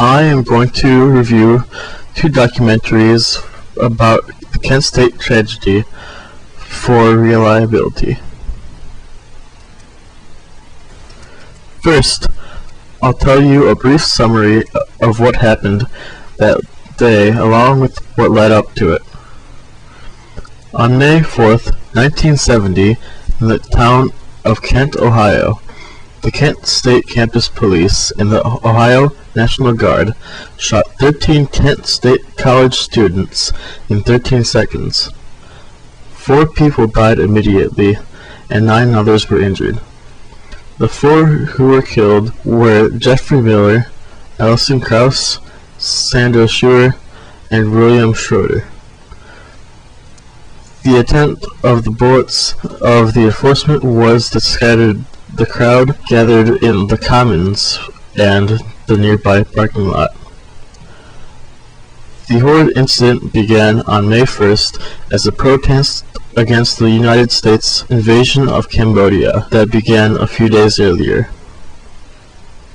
I am going to review two documentaries about the Kent State tragedy for reliability. First, I'll tell you a brief summary of what happened that day along with what led up to it. On May 4th, 1970, in the town of Kent, Ohio, the Kent State Campus Police and the Ohio National Guard shot 13 Kent State College students in 13 seconds. 4 people died immediately, and 9 others were injured. The 4 who were killed were Jeffrey Miller, Allison Krauss, Sandra Schuer, and William Schroeder. The intent of the bullets of the enforcement was to scatter the crowd gathered in the Commons and the nearby parking lot. The horrid incident began on May 1st as a protest against the United States invasion of Cambodia that began a few days earlier.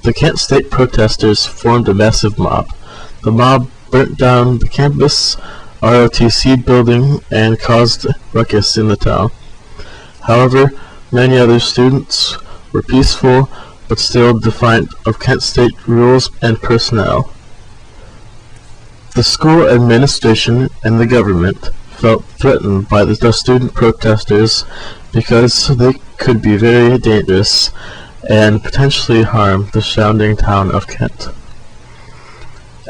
The Kent State protesters formed a massive mob. The mob burnt down the campus ROTC building and caused ruckus in the town. However, many other students were peaceful but still defiant of Kent State rules and personnel. The school administration and the government felt threatened by the student protesters because they could be very dangerous and potentially harm the surrounding town of Kent.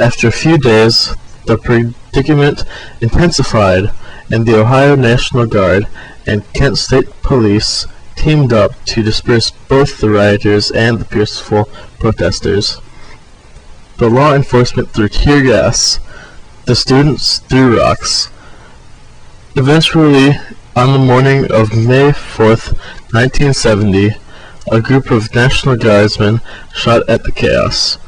After a few days, the predicament intensified, and the Ohio National Guard and Kent State Police teamed up to disperse both the rioters and the peaceful protesters. The law enforcement threw tear gas. The students threw rocks. Eventually, on the morning of May 4th, 1970, a group of National Guardsmen shot at the chaos.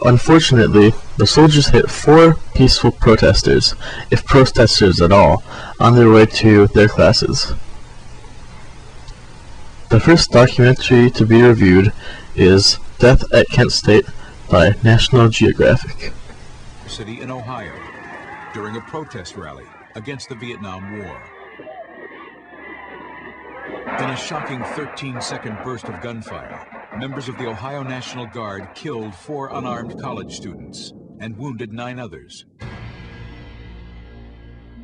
Unfortunately, the soldiers hit 4 peaceful protesters, if protesters at all, on their way to their classes. The first documentary to be reviewed is Death at Kent State by National Geographic. City in Ohio during a protest rally against the Vietnam War. In a shocking 13-second burst of gunfire, members of the Ohio National Guard killed 4 unarmed college students and wounded 9 others.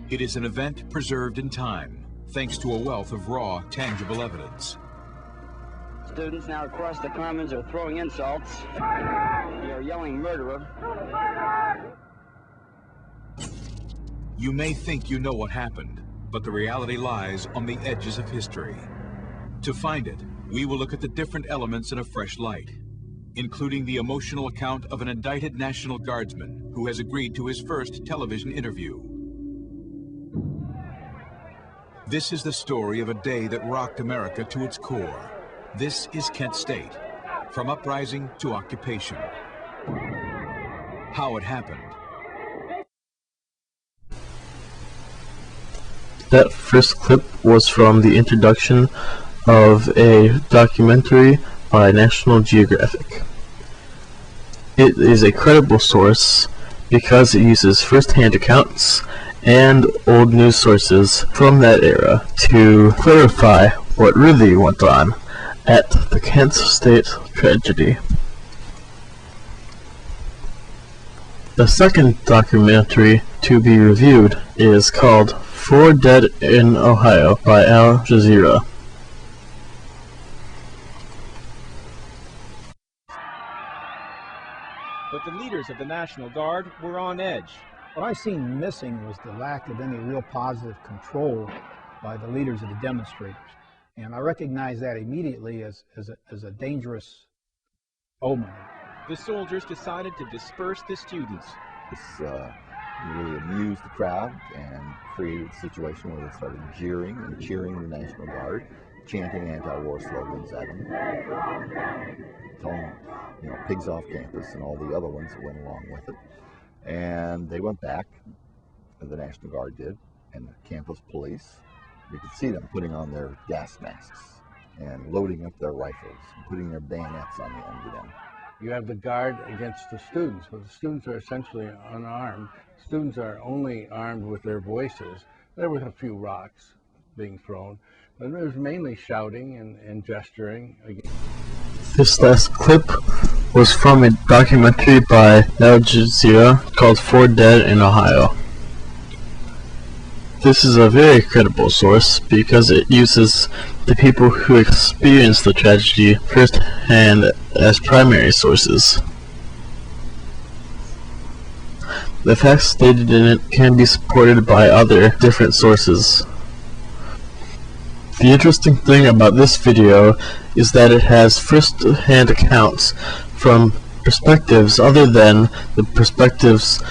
It is an event preserved in time, thanks to a wealth of raw, tangible evidence. Students now across the Commons are throwing insults. They are yelling murderer. You may think you know what happened, but the reality lies on the edges of history. To find it, we will look at the different elements in a fresh light, including the emotional account of an indicted National Guardsman who has agreed to his first television interview. This is the story of a day that rocked America to its core. This is Kent State, from uprising to occupation. How it happened. That first clip was from the introduction of a documentary by National Geographic. It is a credible source because it uses first-hand accounts and old news sources from that era to clarify what really went on at the Kent State tragedy. The second documentary to be reviewed is called 4 Dead in Ohio by Al Jazeera. But the leaders of the National Guard were on edge. What I seen missing was the lack of any real positive control by the leaders of the demonstrators. And I recognized that immediately as a dangerous omen. The soldiers decided to disperse the students. This really amused the crowd and created a situation where they started jeering and cheering the National Guard, chanting anti-war slogans at them, telling them, pigs off campus and all the other ones that went along with it. And they went back, the National Guard did, and the campus police. You could see them putting on their gas masks and loading up their rifles and putting their bayonets on the end of them. You have the guard against the students. So the students are essentially unarmed. Students are only armed with their voices. There were a few rocks being thrown, but there was mainly shouting and gesturing. This last clip was from a documentary by Al Jazeera called 4 Dead in Ohio. This is a very credible source because it uses the people who experienced the tragedy firsthand as primary sources. The facts stated in it can be supported by other different sources. The interesting thing about this video is that it has first-hand accounts from perspectives other than the perspectives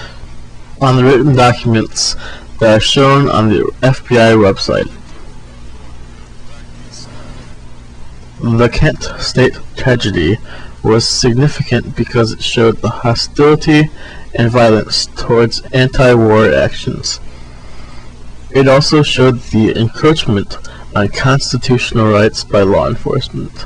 on the written documents that are shown on the FBI website. The Kent State tragedy was significant because it showed the hostility and violence towards anti-war actions. It also showed the encroachment on constitutional rights by law enforcement.